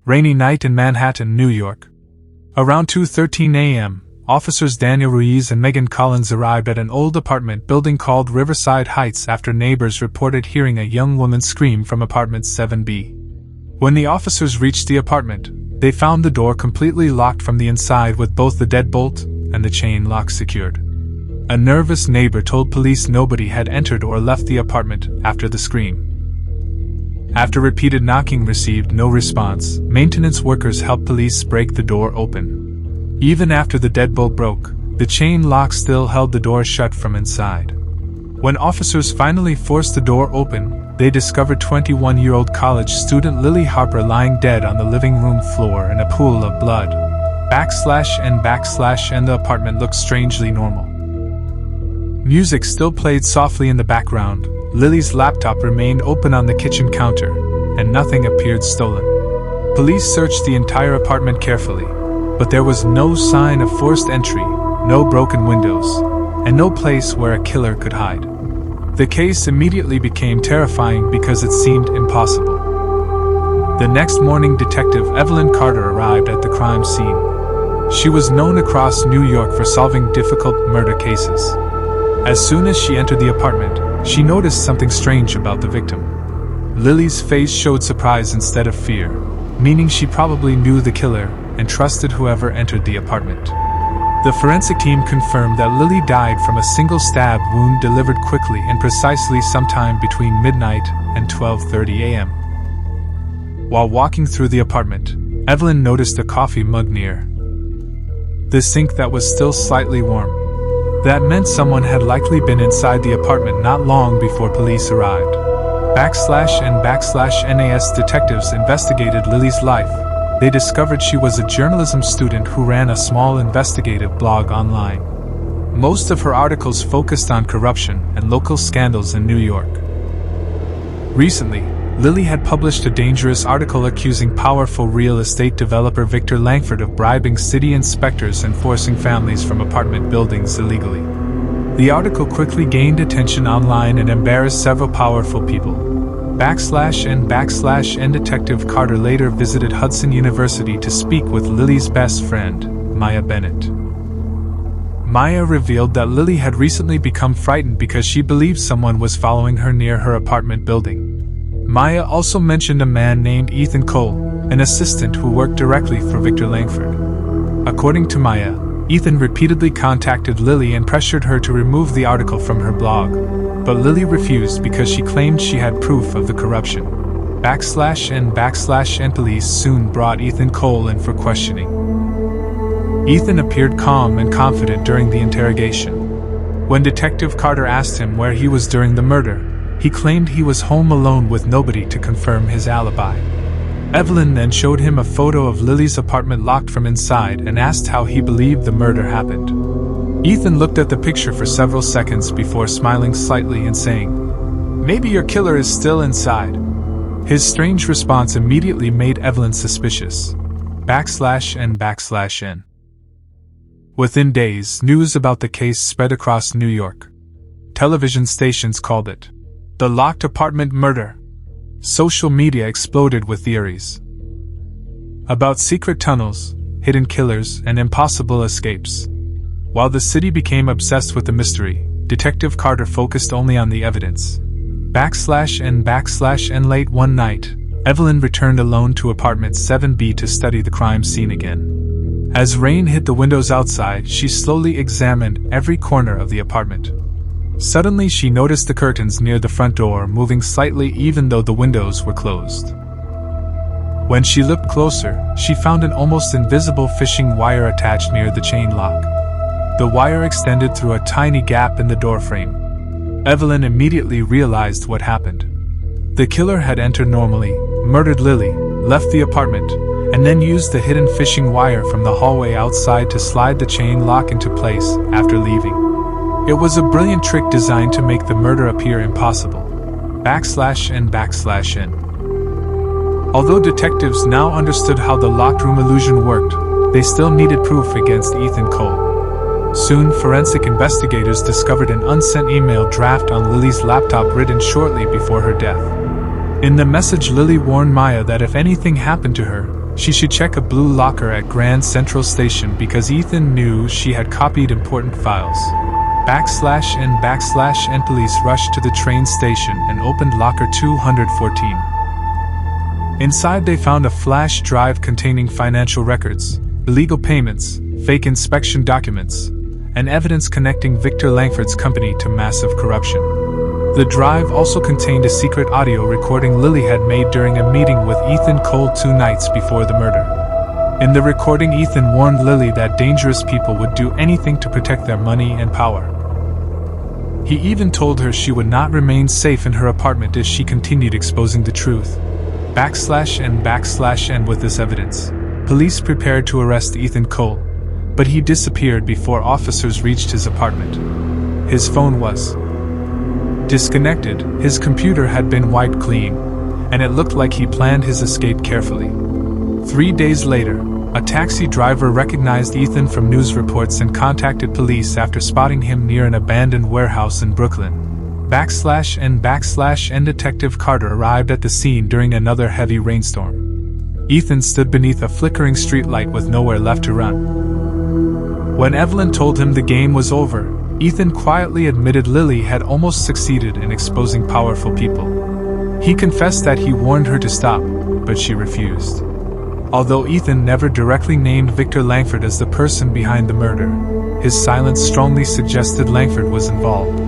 Rainy night in Manhattan, New York. Around 2:13 a.m., officers Daniel Ruiz and Megan Collins arrived at an old apartment building called Riverside Heights after neighbors reported hearing a young woman scream from apartment 7B. When the officers reached the apartment, they found the door completely locked from the inside with both the deadbolt and the chain lock secured. A nervous neighbor told police nobody had entered or left the apartment after the scream. After repeated knocking received no response, maintenance workers helped police break the door open. Even after the deadbolt broke, the chain lock still held the door shut from inside. When officers finally forced the door open, they discovered 21-year-old college student Lily Harper lying dead on the living room floor in a pool of blood. And the apartment looked strangely normal. Music still played softly in the background. Lily's laptop remained open on the kitchen counter, and nothing appeared stolen. Police searched the entire apartment carefully, but there was no sign of forced entry, no broken windows, and no place where a killer could hide. The case immediately became terrifying because it seemed impossible. The next morning, Detective Evelyn Carter arrived at the crime scene. She was known across New York for solving difficult murder cases. As soon as she entered the apartment, she noticed something strange about the victim. Lily's face showed surprise instead of fear, meaning she probably knew the killer and trusted whoever entered the apartment. The forensic team confirmed that Lily died from a single stab wound delivered quickly and precisely sometime between midnight and 12:30 a.m. While walking through the apartment, Evelyn noticed a coffee mug near the sink that was still slightly warm. That meant someone had likely been inside the apartment not long before police arrived. NAS detectives investigated Lily's life. They discovered she was a journalism student who ran a small investigative blog online. Most of her articles focused on corruption and local scandals in New York. Recently, Lily had published a dangerous article accusing powerful real estate developer Victor Langford of bribing city inspectors and forcing families from apartment buildings illegally. The article quickly gained attention online and embarrassed several powerful people. And Detective Carter later visited Hudson University to speak with Lily's best friend, Maya Bennett. Maya revealed that Lily had recently become frightened because she believed someone was following her near her apartment building. Maya also mentioned a man named Ethan Cole, an assistant who worked directly for Victor Langford. According to Maya, Ethan repeatedly contacted Lily and pressured her to remove the article from her blog, but Lily refused because she claimed she had proof of the corruption. And police soon brought Ethan Cole in for questioning. Ethan appeared calm and confident during the interrogation. When Detective Carter asked him where he was during the murder, he claimed he was home alone with nobody to confirm his alibi. Evelyn then showed him a photo of Lily's apartment locked from inside and asked how he believed the murder happened. Ethan looked at the picture for several seconds before smiling slightly and saying, "Maybe your killer is still inside." His strange response immediately made Evelyn suspicious. /N. Within days, news about the case spread across New York. Television stations called it the locked apartment murder. Social media exploded with theories about secret tunnels, hidden killers, and impossible escapes. While the city became obsessed with the mystery, Detective Carter focused only on the evidence. And late one night, Evelyn returned alone to apartment 7B to study the crime scene again. As rain hit the windows outside, she slowly examined every corner of the apartment. Suddenly she noticed the curtains near the front door moving slightly even though the windows were closed. When she looked closer, she found an almost invisible fishing wire attached near the chain lock. The wire extended through a tiny gap in the doorframe. Evelyn immediately realized what happened. The killer had entered normally, murdered Lily, left the apartment, and then used the hidden fishing wire from the hallway outside to slide the chain lock into place after leaving. It was a brilliant trick designed to make the murder appear impossible. /N. Although detectives now understood how the locked room illusion worked, they still needed proof against Ethan Cole. Soon, forensic investigators discovered an unsent email draft on Lily's laptop written shortly before her death. In the message, Lily warned Maya that if anything happened to her, She should check a blue locker at Grand Central Station because Ethan knew she had copied important files. /N/N police rushed to the train station and opened locker 214. Inside they found a flash drive containing financial records, illegal payments, fake inspection documents, and evidence connecting Victor Langford's company to massive corruption. The drive also contained a secret audio recording Lily had made during a meeting with Ethan Cole 2 nights before the murder. In the recording, Ethan warned Lily that dangerous people would do anything to protect their money and power. He even told her she would not remain safe in her apartment if she continued exposing the truth. /N/N with this evidence, police prepared to arrest Ethan Cole, but he disappeared before officers reached his apartment. His phone was disconnected, his computer had been wiped clean, and it looked like he planned his escape carefully. 3 days later, a taxi driver recognized Ethan from news reports and contacted police after spotting him near an abandoned warehouse in Brooklyn. /N/N Detective Carter arrived at the scene during another heavy rainstorm. Ethan stood beneath a flickering streetlight with nowhere left to run. When Evelyn told him the game was over, Ethan quietly admitted Lily had almost succeeded in exposing powerful people. He confessed that he warned her to stop, but she refused. Although Ethan never directly named Victor Langford as the person behind the murder, his silence strongly suggested Langford was involved.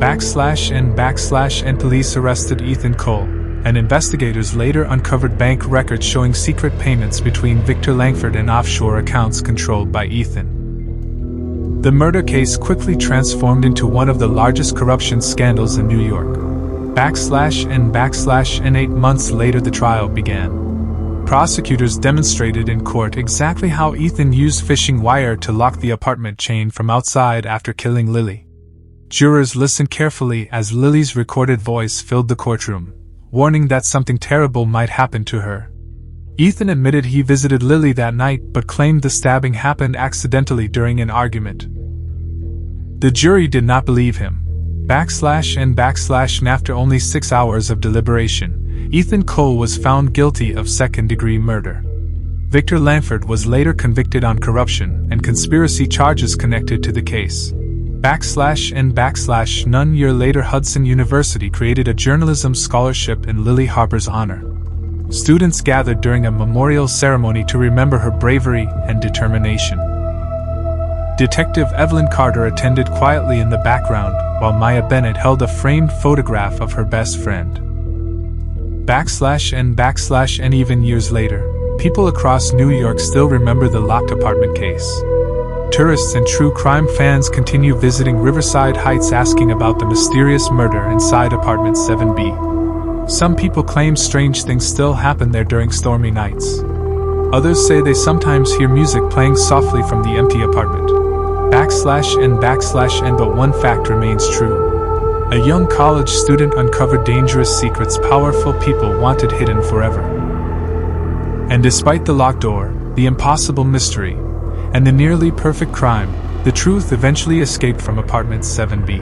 /N police arrested Ethan Cole, and investigators later uncovered bank records showing secret payments between Victor Langford and offshore accounts controlled by Ethan. The murder case quickly transformed into one of the largest corruption scandals in New York. /N/N 8 months later the trial began. Prosecutors demonstrated in court exactly how Ethan used fishing wire to lock the apartment chain from outside after killing Lily. Jurors listened carefully as Lily's recorded voice filled the courtroom, warning that something terrible might happen to her. Ethan admitted he visited Lily that night but claimed the stabbing happened accidentally during an argument. The jury did not believe him. /N after only 6 hours of deliberation, Ethan Cole was found guilty of second-degree murder. Victor Langford was later convicted on corruption and conspiracy charges connected to the case. /N/N year later Hudson University created a journalism scholarship in Lily Harper's honor. Students gathered during a memorial ceremony to remember her bravery and determination. Detective Evelyn Carter attended quietly in the background, while Maya Bennett held a framed photograph of her best friend. /N even years later, people across New York still remember the locked apartment case. Tourists and true crime fans continue visiting Riverside Heights asking about the mysterious murder inside apartment 7B. Some people claim strange things still happen there during stormy nights. Others say they sometimes hear music playing softly from the empty apartment. /N but one fact remains true. A young college student uncovered dangerous secrets powerful people wanted hidden forever. And despite the locked door, the impossible mystery, and the nearly perfect crime, the truth eventually escaped from apartment 7B.